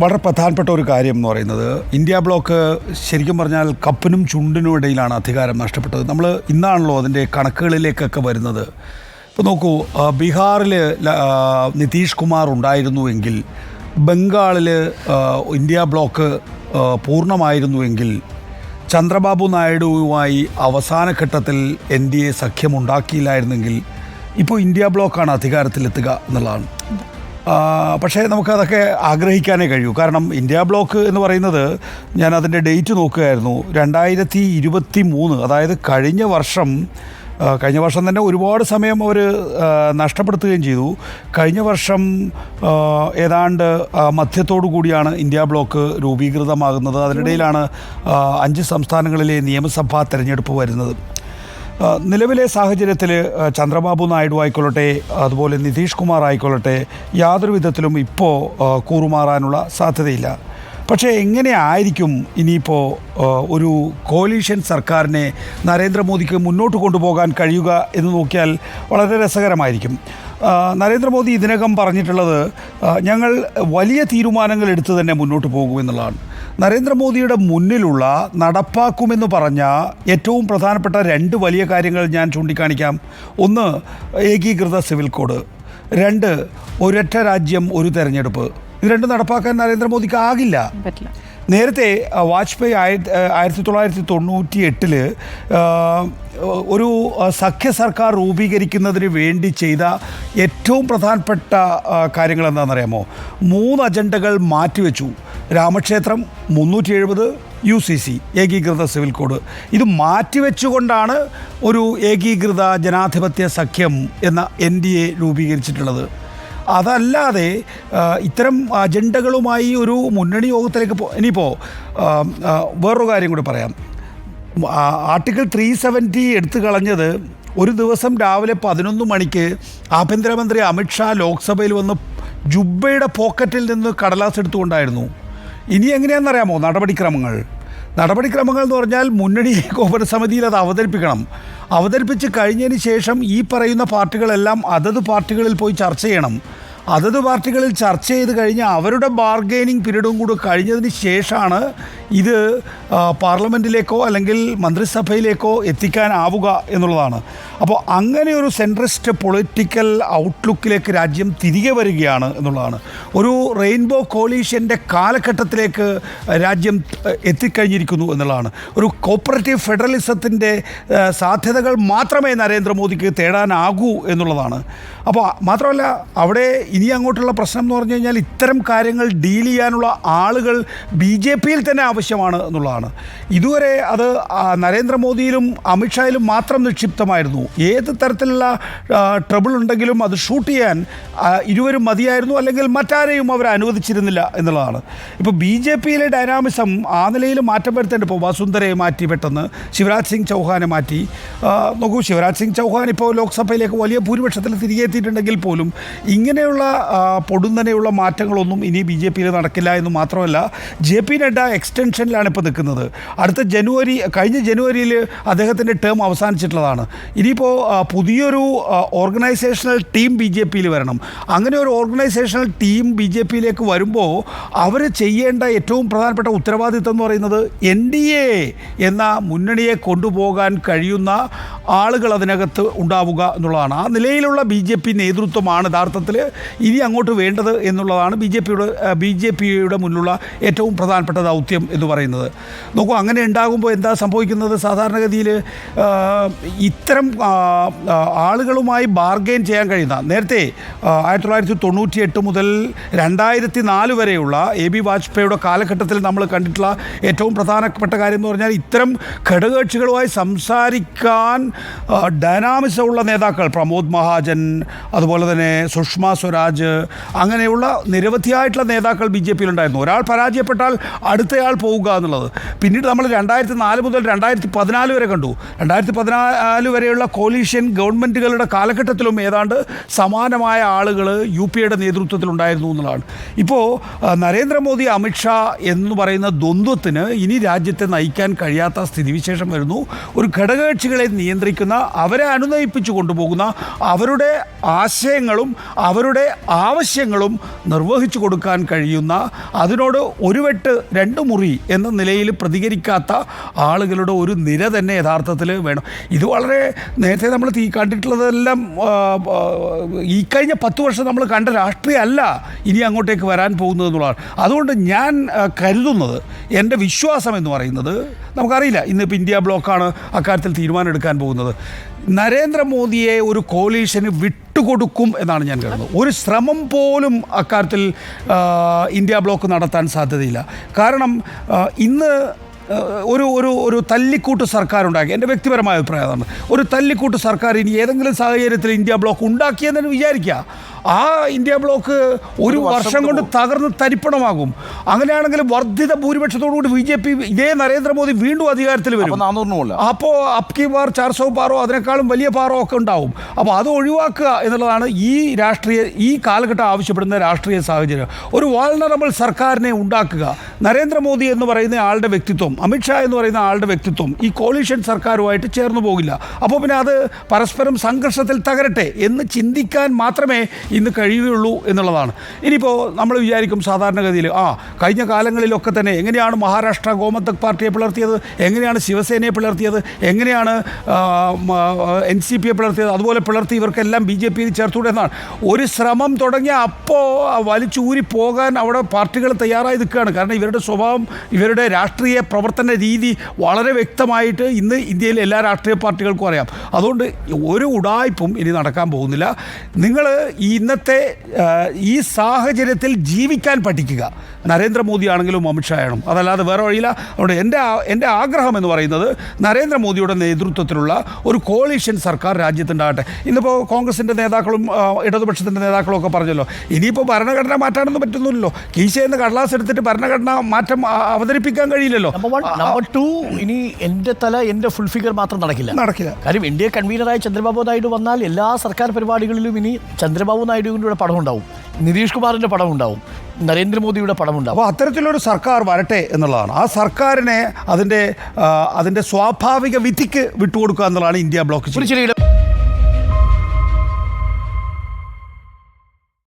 വളരെ പ്രധാനപ്പെട്ട ഒരു കാര്യം എന്ന് പറയുന്നത് ഇന്ത്യ ബ്ലോക്ക് ശരിക്കും പറഞ്ഞാൽ കപ്പിനും ചുണ്ടിനും ഇടയിലാണ് അധികാരം നഷ്ടപ്പെട്ടത്. നമ്മൾ ഇന്നാണല്ലോ അതിൻ്റെ കണക്കുകളിലേക്കൊക്കെ വരുന്നത്. ഇപ്പോൾ നോക്കൂ, ബീഹാറിൽ നിതീഷ് കുമാർ ഉണ്ടായിരുന്നുവെങ്കിൽ, ബംഗാളിൽ ഇന്ത്യ ബ്ലോക്ക് പൂർണ്ണമായിരുന്നുവെങ്കിൽ, ചന്ദ്രബാബു നായിഡുവുമായി അവസാന ഘട്ടത്തിൽ NDA സഖ്യമുണ്ടാക്കിയില്ലായിരുന്നെങ്കിൽ ഇപ്പോൾ ഇന്ത്യ ബ്ലോക്കാണ് അധികാരത്തിലെത്തുക എന്നുള്ളതാണ്. പക്ഷേ നമുക്കതൊക്കെ ആഗ്രഹിക്കാനേ കഴിയൂ. കാരണം ഇന്ത്യ ബ്ലോക്ക് എന്ന് പറയുന്നത്, ഞാൻ അതിൻ്റെ ഡേറ്റ് നോക്കുകയായിരുന്നു, 2023, അതായത് കഴിഞ്ഞ വർഷം തന്നെ ഒരുപാട് സമയം അവർ നഷ്ടപ്പെടുത്തുകയും ചെയ്തു. കഴിഞ്ഞ വർഷം ഏതാണ്ട് മധ്യത്തോടു കൂടിയാണ് ഇന്ത്യ ബ്ലോക്ക് രൂപീകൃതമാകുന്നത്. അതിനിടയിലാണ് 5 സംസ്ഥാനങ്ങളിലെ നിയമസഭാ തെരഞ്ഞെടുപ്പ് വരുന്നത്. നിലവിലെ സാഹചര്യത്തിൽ ചന്ദ്രബാബു നായിഡു ആയിക്കൊള്ളട്ടെ, അതുപോലെ നിതീഷ് കുമാർ ആയിക്കൊള്ളട്ടെ, യാതൊരു വിധത്തിലും ഇപ്പോൾ കൂറുമാറാനുള്ള സാധ്യതയില്ല. പക്ഷേ എങ്ങനെ ആയിരിക്കും ഇനിയിപ്പോൾ ഒരു കോലീഷൻ സർക്കാരിനെ നരേന്ദ്രമോദിക്ക് മുന്നോട്ട് കൊണ്ടുപോകാൻ കഴിയുക എന്ന് നോക്കിയാൽ വളരെ രസകരമായിരിക്കും. നരേന്ദ്രമോദി ഇതിനകം പറഞ്ഞിട്ടുള്ളത്, ഞങ്ങൾ വലിയ തീരുമാനങ്ങൾ എടുത്ത് തന്നെ മുന്നോട്ട് പോകുമെന്നുള്ളതാണ്. നരേന്ദ്രമോദിയുടെ മുന്നിലുള്ള നടപ്പാക്കുമെന്ന് പറഞ്ഞ ഏറ്റവും പ്രധാനപ്പെട്ട 2 വലിയ കാര്യങ്ങൾ ഞാൻ ചൂണ്ടിക്കാണിക്കാം. ഒന്ന്, ഏകീകൃത സിവിൽ കോഡ്. 2, ഒരൊറ്റ രാജ്യം ഒരു തെരഞ്ഞെടുപ്പ്. ഇത് 2 നടപ്പാക്കാൻ നരേന്ദ്രമോദിക്ക് ആകില്ല. നേരത്തെ വാജ്പേയി 1998 ഒരു സഖ്യ സർക്കാർ രൂപീകരിക്കുന്നതിന് വേണ്ടി ചെയ്ത ഏറ്റവും പ്രധാനപ്പെട്ട കാര്യങ്ങൾ എന്താണെന്നറിയാമോ? 3 അജണ്ടകൾ മാറ്റിവെച്ചു. രാമക്ഷേത്രം, 370, UCC, ഏകീകൃത സിവിൽ കോഡ്. ഇത് മാറ്റിവെച്ചുകൊണ്ടാണ് ഒരു ഏകീകൃത ജനാധിപത്യ സഖ്യം എന്ന NDA രൂപീകരിച്ചിട്ടുള്ളത്. അതല്ലാതെ ഇത്തരം അജണ്ടകളുമായി ഒരു മുന്നണി യോഗത്തിലേക്ക് ഇനിയിപ്പോൾ വേറൊരു കാര്യം കൂടി പറയാം. ആർട്ടിക്കിൾ 370 എടുത്തു കളഞ്ഞത്, ഒരു ദിവസം രാവിലെ 11 മണിക്ക് ആഭ്യന്തരമന്ത്രി അമിത്ഷാ ലോക്സഭയിൽ വന്ന് ജുബ്ബയുടെ പോക്കറ്റിൽ നിന്ന് കടലാസ് എടുത്തുകൊണ്ടായിരുന്നു. ഇനി എങ്ങനെയാണെന്നറിയാമോ നടപടിക്രമങ്ങൾ എന്ന് പറഞ്ഞാൽ മുന്നണി ഏകോപന സമിതിയിൽ അത് അവതരിപ്പിച്ച് കഴിഞ്ഞതിന് ശേഷം ഈ പറയുന്ന പാർട്ടികളെല്ലാം അതത് പാർട്ടികളിൽ പോയി ചർച്ച ചെയ്യണം. അതത് പാർട്ടികളിൽ ചർച്ച ചെയ്ത് കഴിഞ്ഞ് അവരുടെ ബാർഗെയിനിങ് പീരീഡും കൂടി കഴിഞ്ഞതിന് ശേഷമാണ് ഇത് പാർലമെൻറ്റിലേക്കോ അല്ലെങ്കിൽ മന്ത്രിസഭയിലേക്കോ എത്തിക്കാനാവുക എന്നുള്ളതാണ്. അപ്പോൾ അങ്ങനെ ഒരു സെൻട്രിസ്റ്റ് പൊളിറ്റിക്കൽ ഔട്ട്ലുക്കിലേക്ക് രാജ്യം തിരികെ വരികയാണ് എന്നുള്ളതാണ്. ഒരു റെയിൻബോ കോലീഷൻ്റെ കാലഘട്ടത്തിലേക്ക് രാജ്യം എത്തിക്കഴിഞ്ഞിരിക്കുന്നു എന്നുള്ളതാണ്. ഒരു കോപ്പറേറ്റീവ് ഫെഡറലിസത്തിൻ്റെ സാധ്യതകൾ മാത്രമേ നരേന്ദ്രമോദിക്ക് തേടാനാകൂ എന്നുള്ളതാണ്. അപ്പോൾ മാത്രമല്ല, അവിടെ ഇനി അങ്ങോട്ടുള്ള പ്രശ്നം എന്ന് പറഞ്ഞു കഴിഞ്ഞാൽ ഇത്തരം കാര്യങ്ങൾ ഡീൽ ചെയ്യാനുള്ള ആളുകൾ BJPയിൽ തന്നെ ആവശ്യമാണ് എന്നുള്ളതാണ്. ഇതുവരെ അത് നരേന്ദ്രമോദിയിലും അമിത്ഷായിലും മാത്രം നിക്ഷിപ്തമായിരുന്നു. ഏത് തരത്തിലുള്ള ട്രബിൾ ഉണ്ടെങ്കിലും അത് ഷൂട്ട് ചെയ്യാൻ ഇരുവരും മതിയായിരുന്നു, അല്ലെങ്കിൽ മറ്റാരെയും അവർ അനുവദിച്ചിരുന്നില്ല എന്നുള്ളതാണ്. ഇപ്പോൾ BJPയിലെ ഡൈനാമിസം ആ നിലയിൽ മാറ്റം വരുത്തേണ്ട. ഇപ്പോൾ വസുന്ധരയെ മാറ്റി, പെട്ടെന്ന് ശിവരാജ് സിംഗ് ചൗഹാനെ മാറ്റി. നോക്കൂ, ശിവരാജ് സിംഗ് ചൗഹാൻ ഇപ്പോൾ ലോക്സഭയിലേക്ക് വലിയ ഭൂരിപക്ഷത്തിൽ തിരികെ എത്തിയിട്ടുണ്ടെങ്കിൽ പോലും ഇങ്ങനെയുള്ള പൊടുന്നനെയുള്ള മാറ്റങ്ങളൊന്നും ഇനി BJPയിൽ നടക്കില്ല എന്ന് മാത്രമല്ല, JP നഡ്ഡ എക്സ്റ്റൻഷനിലാണ് ഇപ്പോൾ നിൽക്കുന്നത്. അടുത്ത കഴിഞ്ഞ ജനുവരിയിൽ അദ്ദേഹത്തിൻ്റെ ടേം അവസാനിച്ചിട്ടുള്ളതാണ്. ഇനിയിപ്പോൾ പുതിയൊരു ഓർഗനൈസേഷണൽ ടീം BJPയിൽ വരണം. അങ്ങനെ ഒരു ഓർഗനൈസേഷണൽ ടീം BJPയിലേക്ക് വരുമ്പോൾ അവർ ചെയ്യേണ്ട ഏറ്റവും പ്രധാനപ്പെട്ട ഉത്തരവാദിത്വം എന്ന് പറയുന്നത് NDA എന്ന മുന്നണിയെ കൊണ്ടുപോകാൻ കഴിയുന്ന ആളുകൾ അതിനകത്ത് ഉണ്ടാവുക എന്നുള്ളതാണ്. ആ നിലയിലുള്ള BJP നേതൃത്വമാണ് യഥാർത്ഥത്തിൽ ഇനി അങ്ങോട്ട് വേണ്ടത് എന്നുള്ളതാണ് BJPയുടെ മുന്നിലുള്ള ഏറ്റവും പ്രധാനപ്പെട്ട ദൗത്യം എന്ന് പറയുന്നത്. നോക്കൂ, അങ്ങനെ ഉണ്ടാകുമ്പോൾ എന്താ സംഭവിക്കുന്നത്? സാധാരണഗതിയിൽ ഇത്തരം ആളുകളുമായി ബാർഗെയിൻ ചെയ്യാൻ കഴിയുന്ന, നേരത്തെ 1998 മുതൽ 2004 വരെയുള്ള AB വാജ്പേയിയുടെ കാലഘട്ടത്തിൽ നമ്മൾ കണ്ടിട്ടുള്ള ഏറ്റവും പ്രധാനപ്പെട്ട കാര്യം എന്ന് പറഞ്ഞാൽ, ഇത്തരം ഘടകകക്ഷികളുമായി സംസാരിക്കാൻ ഡൈനാമിസമുള്ള നേതാക്കൾ, പ്രമോദ് മഹാജൻ, അതുപോലെ തന്നെ സുഷമ സ്വരാജ്, അങ്ങനെയുള്ള നിരവധിയായിട്ടുള്ള നേതാക്കൾ BJPയിലുണ്ടായിരുന്നു. ഒരാൾ പരാജയപ്പെട്ടാൽ അടുത്തയാൾ പോവുക എന്നുള്ളത്. പിന്നീട് നമ്മൾ 2004 മുതൽ 2014 വരെ കണ്ടു. 2014 വരെയുള്ള കോലീഷൻ ഗവൺമെൻറ്റുകളുടെ കാലഘട്ടത്തിലും ഏതാണ്ട് സമാനമായ ആളുകൾ UPയുടെ നേതൃത്വത്തിലുണ്ടായിരുന്നു എന്നുള്ളതാണ്. ഇപ്പോൾ നരേന്ദ്രമോദി അമിത്ഷാ എന്ന് പറയുന്ന ദ്വന്ദ്വത്തിന് ഇനി രാജ്യത്തെ നയിക്കാൻ കഴിയാത്ത സ്ഥിതിവിശേഷം വരുന്നു. ഒരു ഘടകകക്ഷികളെ നിയന്ത്രിക്കുന്ന, അവരെ അനുനയിപ്പിച്ചു കൊണ്ടുപോകുന്ന, അവരുടെ ആശയങ്ങളും അവരുടെ ആവശ്യങ്ങളും നിർവഹിച്ചു കൊടുക്കാൻ കഴിയുന്ന, അതിനോട് ഒരു വെട്ട് രണ്ട് മുറി എന്ന നിലയിൽ പ്രതികരിക്കാത്ത ആളുകളുടെ ഒരു നിര തന്നെ യഥാർത്ഥത്തിൽ വേണം. ഇത് വളരെ നേരത്തെ നമ്മൾ കണ്ടിട്ടുള്ളതെല്ലാം ഈ കഴിഞ്ഞ 10 വർഷം നമ്മൾ കണ്ട രാഷ്ട്രീയമല്ല ഇനി അങ്ങോട്ടേക്ക് വരാൻ പോകുന്നത് എന്നുള്ളതാണ്. അതുകൊണ്ട് ഞാൻ കരുതുന്നത്, എൻ്റെ വിശ്വാസം എന്ന് പറയുന്നത്, നമുക്കറിയില്ല ഇന്നിപ്പോൾ ഇന്ത്യ ബ്ലോക്കാണ് അക്കാര്യത്തിൽ തീരുമാനം എടുക്കാൻ പോകുന്നത്. നരേന്ദ്രമോദിയെ ഒരു കോലീഷന് വിട്ടുകൊടുക്കും എന്നാണ് ഞാൻ കരുതുന്നത്. ഒരു ശ്രമം പോലും അക്കാര്യത്തിൽ ഇന്ത്യ ബ്ലോക്ക് നടത്താൻ സാധ്യതയില്ല. കാരണം ഇന്ന് ഒരു ഒരു ഒരു തല്ലിക്കൂട്ട് സർക്കാർ ഉണ്ടാക്കി, എൻ്റെ വ്യക്തിപരമായ അഭിപ്രായമാണ്, ഒരു തല്ലിക്കൂട്ട് സർക്കാർ ഇനി ഏതെങ്കിലും സാഹചര്യത്തിൽ ഇന്ത്യ ബ്ലോക്ക് ഉണ്ടാക്കിയെന്ന് വിചാരിക്കുക, ആ ഇന്ത്യ ബ്ലോക്ക് ഒരു വർഷം കൊണ്ട് തകർന്ന് തരിപ്പണമാകും. അങ്ങനെയാണെങ്കിൽ വർദ്ധിത ഭൂരിപക്ഷത്തോടുകൂടി BJP ഇതേ നരേന്ദ്രമോദി വീണ്ടും അധികാരത്തിൽ വരും. അപ്പോൾ അപ്കി ബാർ 400 പാറോ അതിനേക്കാളും വലിയ പാറോ ഒക്കെ ഉണ്ടാവും. അപ്പോൾ അത് ഒഴിവാക്കുക എന്നുള്ളതാണ് ഈ കാലഘട്ടം ആവശ്യപ്പെടുന്ന രാഷ്ട്രീയ സാഹചര്യം. ഒരു വാൾനറബിൾ സർക്കാരിനെ ഉണ്ടാക്കുക. നരേന്ദ്രമോദി എന്ന് പറയുന്ന ആളുടെ വ്യക്തിത്വം, അമിത്ഷാ എന്ന് പറയുന്ന ആളുടെ വ്യക്തിത്വം ഈ കോalition സർക്കാരുമായിട്ട് ചേർന്ന് പോകില്ല. അപ്പോൾ പിന്നെ അത് പരസ്പരം സംഘർഷത്തിൽ തകരട്ടെ എന്ന് ചിന്തിക്കാൻ മാത്രമേ ഇന്ന് കഴിയുകയുള്ളൂ എന്നുള്ളതാണ്. ഇനിയിപ്പോൾ നമ്മൾ വിചാരിക്കും സാധാരണഗതിയിൽ കഴിഞ്ഞ കാലങ്ങളിലൊക്കെ തന്നെ എങ്ങനെയാണ് മഹാരാഷ്ട്ര ഗോമന്തക് പാർട്ടിയെ പിളർത്തിയത്, എങ്ങനെയാണ് ശിവസേനയെ പിളർത്തിയത്, എങ്ങനെയാണ് NCPയെ പിളർത്തിയത്, അതുപോലെ പിളർത്തി ഇവർക്കെല്ലാം BJPയിൽ ചേർത്തുകൂടെ എന്നാണ്. ഒരു ശ്രമം തുടങ്ങിയ അപ്പോൾ വലിച്ചൂരി പോകാൻ അവിടെ പാർട്ടികൾ തയ്യാറായി നിൽക്കുകയാണ്. കാരണം ഇവരുടെ സ്വഭാവം, ഇവരുടെ രാഷ്ട്രീയ പ്രവർത്തന രീതി വളരെ വ്യക്തമായിട്ട് ഇന്ന് ഇന്ത്യയിൽ എല്ലാ രാഷ്ട്രീയ പാർട്ടികൾക്കും അറിയാം. അതുകൊണ്ട് ഒരു ഉഡായിപ്പും ഇനി നടക്കാൻ പോകുന്നില്ല. നിങ്ങൾ ഇന്നത്തെ ഈ സാഹചര്യത്തിൽ ജീവിക്കാൻ പഠിക്കുക. നരേന്ദ്രമോദി ആണെങ്കിലും അമിത്ഷാ ആണെങ്കിലും, അതല്ലാതെ വേറെ വഴിയില്ല. അതുകൊണ്ട് എൻ്റെ ആഗ്രഹം എന്ന് പറയുന്നത് നരേന്ദ്രമോദിയുടെ നേതൃത്വത്തിലുള്ള ഒരു കോalition സർക്കാർ രാജ്യത്തുണ്ടാകട്ടെ. ഇന്നിപ്പോൾ കോൺഗ്രസിൻ്റെ നേതാക്കളും ഇടതുപക്ഷത്തിൻ്റെ നേതാക്കളും ഒക്കെ പറഞ്ഞല്ലോ, ഇനിയിപ്പോൾ ഭരണഘടന മാറ്റാനൊന്നും പറ്റുന്നില്ലല്ലോ. കീശയെന്ന് കടലാസ് എടുത്തിട്ട് ഭരണഘടന മാറ്റം അവതരിപ്പിക്കാൻ കഴിയില്ലല്ലോ. നമ്പർ 2, ഇനി എൻ്റെ എൻ്റെ ഫുൾ ഫിഗർ മാത്രം നടക്കില്ല. കാര്യം ഇന്ത്യ കൺവീനറായ ചന്ദ്രബാബു നായിഡു വന്നാൽ എല്ലാ സർക്കാർ പരിപാടികളിലും ഇനി ചന്ദ്രബാബു നായിഡുവിൻ്റെ പടമുണ്ടാവും, നിതീഷ് കുമാറിൻ്റെ പടമുണ്ടാവും, നരേന്ദ്രമോദിയുടെ പടമുണ്ടാവും. അപ്പോൾ അത്തരത്തിലൊരു സർക്കാർ വരട്ടെ എന്നുള്ളതാണ്. ആ സർക്കാരിനെ അതിൻ്റെ സ്വാഭാവിക വിധിക്ക് വിട്ടുകൊടുക്കുക എന്നുള്ളതാണ് ഇന്ത്യ ബ്ലോക്ക്.